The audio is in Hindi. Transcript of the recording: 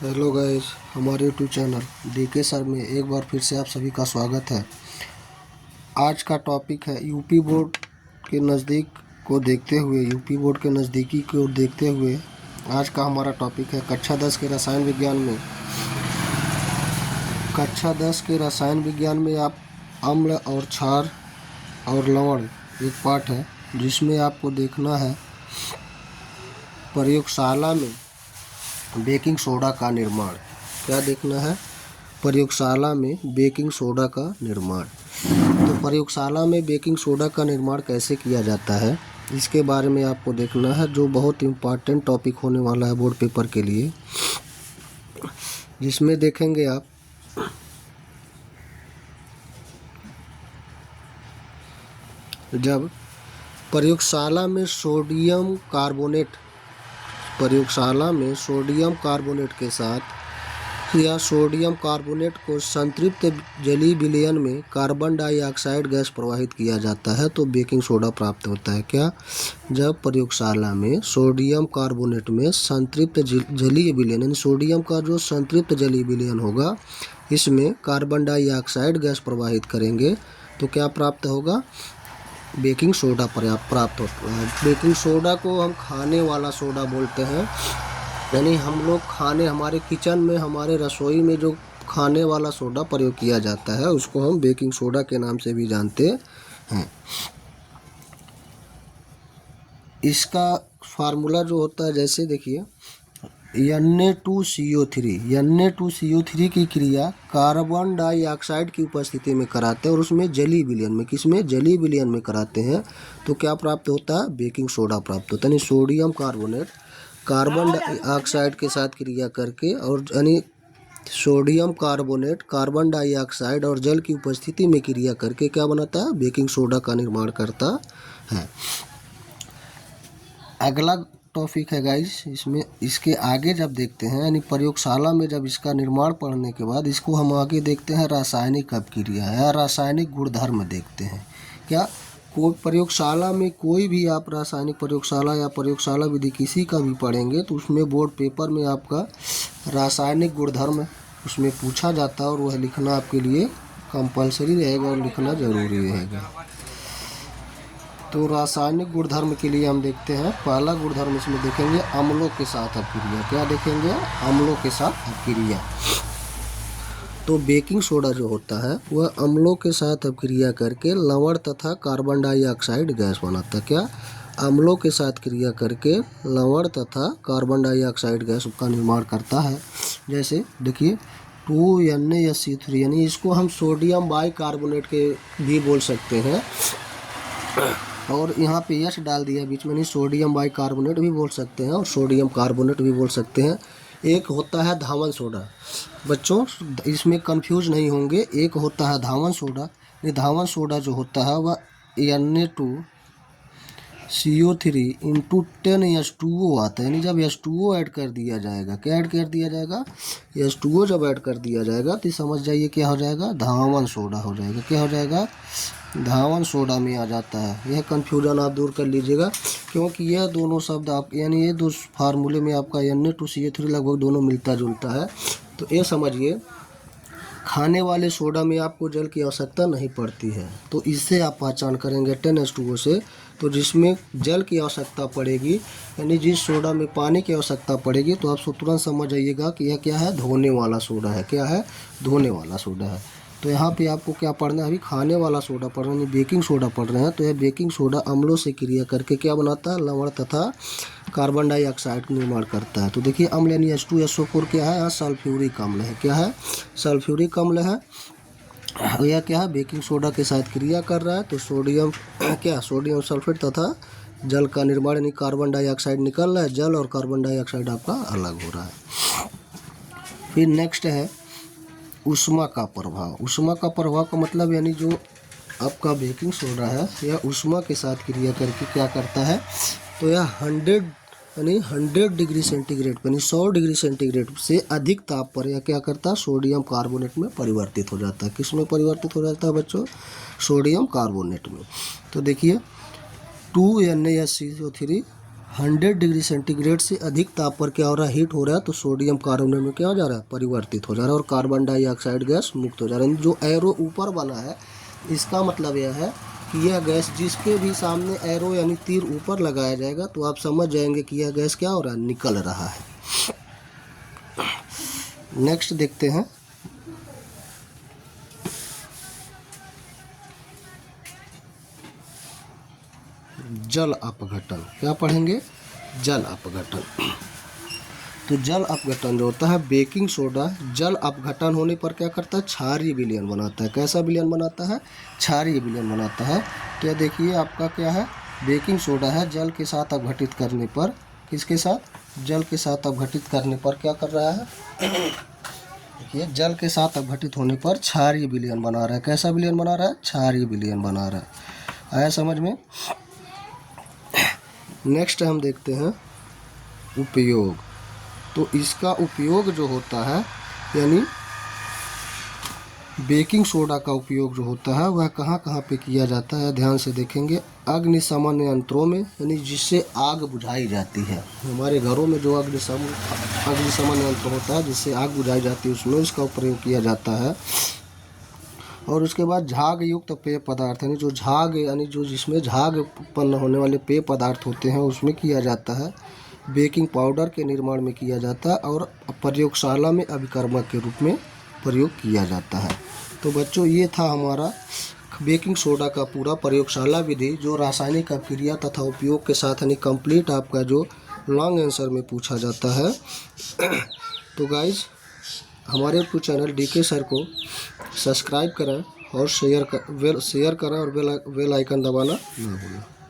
हेलो गाइस, हमारे यूट्यूब चैनल डीके सर में एक बार फिर से आप सभी का स्वागत है। आज का टॉपिक है यूपी बोर्ड के नज़दीक को देखते हुए यूपी बोर्ड के नज़दीकी को देखते हुए आज का हमारा टॉपिक है कक्षा 10 के रसायन विज्ञान में। कक्षा 10 के रसायन विज्ञान में आप अम्ल और क्षार और लवण एक पाठ है जिसमें आपको देखना है प्रयोगशाला में बेकिंग सोडा का निर्माण। क्या देखना है? प्रयोगशाला में बेकिंग सोडा का निर्माण। तो प्रयोगशाला में बेकिंग सोडा का निर्माण कैसे किया जाता है इसके बारे में आपको देखना है, जो बहुत इम्पॉर्टेंट टॉपिक होने वाला है बोर्ड पेपर के लिए, जिसमें देखेंगे आप जब प्रयोगशाला में सोडियम कार्बोनेट के साथ या सोडियम कार्बोनेट को संतृप्त जलीय विलयन में कार्बन डाइऑक्साइड गैस प्रवाहित किया जाता है तो बेकिंग सोडा प्राप्त होता है। क्या? जब प्रयोगशाला में सोडियम कार्बोनेट में संतृप्त जलीय विलयन यानी सोडियम का जो संतृप्त जलीय विलयन होगा इसमें कार्बन डाइऑक्साइड गैस प्रवाहित करेंगे तो क्या प्राप्त होगा? बेकिंग सोडा प्राप्त होता है। बेकिंग सोडा को हम खाने वाला सोडा बोलते हैं, यानी हम लोग हमारे किचन में हमारे रसोई में जो खाने वाला सोडा प्रयोग किया जाता है उसको हम बेकिंग सोडा के नाम से भी जानते हैं। इसका फार्मूला जो होता है, जैसे देखिए Na2CO3 की क्रिया कार्बन डाइऑक्साइड की उपस्थिति में कराते हैं और उसमें जलीय विलयन में जलीय विलयन में कराते हैं तो क्या प्राप्त होता है? बेकिंग सोडा प्राप्त होता है। यानी सोडियम कार्बोनेट कार्बन डाइऑक्साइड के साथ क्रिया करके और यानी सोडियम कार्बोनेट कार्बन डाइऑक्साइड और जल की उपस्थिति में क्रिया करके क्या बनाता है? बेकिंग सोडा का निर्माण करता है। अगला टॉपिक है गाइस, इसमें इसके आगे जब देखते हैं यानी प्रयोगशाला में जब इसका निर्माण पढ़ने के बाद इसको हम आगे देखते हैं रासायनिक अपक्रिया या रासायनिक गुणधर्म देखते हैं। क्या? कोई प्रयोगशाला में कोई भी आप रासायनिक प्रयोगशाला या प्रयोगशाला विधि किसी का भी पढ़ेंगे तो उसमें बोर्ड पेपर में आपका रासायनिक गुणधर्म उसमें पूछा जाता है और वह लिखना आपके लिए कंपलसरी रहेगा और लिखना जरूरी रहेगा। तो रासायनिक गुणधर्म के लिए हम देखते हैं पहला गुणधर्म इसमें देखेंगे अम्लों के साथ अपक्रिया। क्या देखेंगे? अम्लों के साथ अपक्रिया। तो बेकिंग सोडा जो होता है वह अम्लों के साथ अपक्रिया करके लवण तथा कार्बन डाइऑक्साइड गैस बनाता है। क्या? अम्लों के साथ क्रिया करके लवण तथा कार्बन डाइऑक्साइड गैस का निर्माण करता है। जैसे देखिए 2NaSC3 यानी इसको हम सोडियम बाइकार्बोनेट के भी बोल सकते हैं और यहाँ पे यश डाल दिया बीच में, नहीं सोडियम बाइकार्बोनेट भी बोल सकते हैं और सोडियम कार्बोनेट भी बोल सकते हैं। एक होता है धावन सोडा, बच्चों इसमें कंफ्यूज नहीं होंगे। एक होता है धावन सोडा, ये धावन सोडा जो होता है वह Na2CO3 इंटू 10H2O आता है। यानी जब H2O ऐड कर दिया जाएगा, क्या ऐड कर दिया जाएगा? H2O जब ऐड कर दिया जाएगा तो समझ जाइए क्या हो जाएगा? धावन सोडा हो जाएगा। क्या हो जाएगा? धावन सोडा में आ जाता है। यह कन्फ्यूजन आप दूर कर लीजिएगा क्योंकि यह दोनों शब्द आप यानी ये दो फार्मूले में आपका Na2CO3 लगभग दोनों मिलता जुलता है। तो ये समझिए खाने वाले सोडा में आपको जल की आवश्यकता नहीं पड़ती है, तो इससे आप पहचान करेंगे 10H2O से। तो जिसमें जल की आवश्यकता पड़ेगी यानी जिस सोडा में पानी की आवश्यकता पड़ेगी तो आप तुरंत समझ जाइएगा कि यह क्या है? धोने वाला सोडा है। क्या है? धोने वाला सोडा है। तो यहाँ पे आपको क्या पढ़ना है? अभी खाने वाला सोडा पढ़ रहे हैं, बेकिंग सोडा पढ़ रहे हैं। तो यह बेकिंग सोडा अम्लों से क्रिया करके क्या बनाता है? लवण तथा कार्बन डाइऑक्साइड का निर्माण करता है। तो देखिए अम्ल यानी H2SO4 क्या है? यहाँ सल्फ्यूरिक अम्ल है। क्या है? सल्फ्यूरिक अम्ल है। यह क्या है? बेकिंग सोडा के साथ क्रिया कर रहा है तो सोडियम क्या? सोडियम सल्फेट तथा जल का निर्माण यानी कार्बन डाइऑक्साइड निकल रहा है, जल और कार्बन डाइऑक्साइड आपका अलग हो रहा है। फिर नेक्स्ट है ऊष्मा का प्रभाव। ऊष्मा का प्रभाव का मतलब यानी जो आपका बेकिंग सोडा है यह ऊष्मा के साथ क्रिया करके क्या करता है? तो यह 100 डिग्री सेंटीग्रेड यानी 100 डिग्री सेंटीग्रेड से अधिक ताप पर यह क्या करता है? सोडियम कार्बोनेट में परिवर्तित हो जाता है। किस में परिवर्तित हो जाता है बच्चों? सोडियम कार्बोनेट में। तो देखिए 2NaSCO3 100 डिग्री सेंटीग्रेड से अधिक ताप पर क्या हो रहा है, हीट हो रहा है, तो सोडियम कार्बोनेट में क्या हो जा रहा है, परिवर्तित हो जा रहा है और कार्बन डाइऑक्साइड गैस मुक्त हो जा रहा है। जो एरो ऊपर बना है इसका मतलब यह है कि यह गैस जिसके भी सामने एरो यानी तीर ऊपर लगाया जाएगा तो आप समझ जाएंगे कि यह गैस क्या हो रहा है, निकल रहा है। नेक्स्ट देखते हैं, जल अपघटन। क्या पढ़ेंगे, जल अपघटन। तो जल अपघटन जो होता है, बेकिंग सोडा जल अपघटन होने पर क्या करता है, क्षारीय विलयन बनाता है। कैसा विलयन बनाता है, क्षारीय विलयन बनाता है। क्या देखिए आपका क्या है, बेकिंग सोडा है, जल के साथ अपघटित करने पर, किसके साथ, जल के साथ अपघटित करने पर क्या कर रहा है, देखिए जल के साथ अपघटित होने पर क्षारीय विलयन बना रहा है। कैसा विलयन बना रहा है, क्षारीय विलयन बना रहा है। आया समझ में। नेक्स्ट हम देखते हैं उपयोग। तो इसका उपयोग जो होता है, यानी बेकिंग सोडा का उपयोग जो होता है वह कहाँ कहाँ पे किया जाता है, ध्यान से देखेंगे। अग्निशमन यंत्रों में, यानी जिससे आग बुझाई जाती है, हमारे घरों में जो अग्निशमन यंत्र होता है जिससे आग बुझाई जाती है उसमें इसका प्रयोग किया जाता है। और उसके बाद झाग युक्त पेय पदार्थ, यानी जो झाग, यानी जो जिसमें झाग उत्पन्न होने वाले पेय पदार्थ होते हैं उसमें किया जाता है। बेकिंग पाउडर के निर्माण में किया जाता है और प्रयोगशाला में अभिकर्मक के रूप में प्रयोग किया जाता है। तो बच्चों ये था हमारा बेकिंग सोडा का पूरा प्रयोगशाला विधि, जो रासायनिक अभिक्रिया तथा उपयोग के साथ यानी कंप्लीट आपका जो लॉन्ग आंसर में पूछा जाता है। तो गाइज हमारे यूट्यूब चैनल डीके सर को सब्सक्राइब करें और शेयर करें और बेल आइकन दबाना ना भूलें।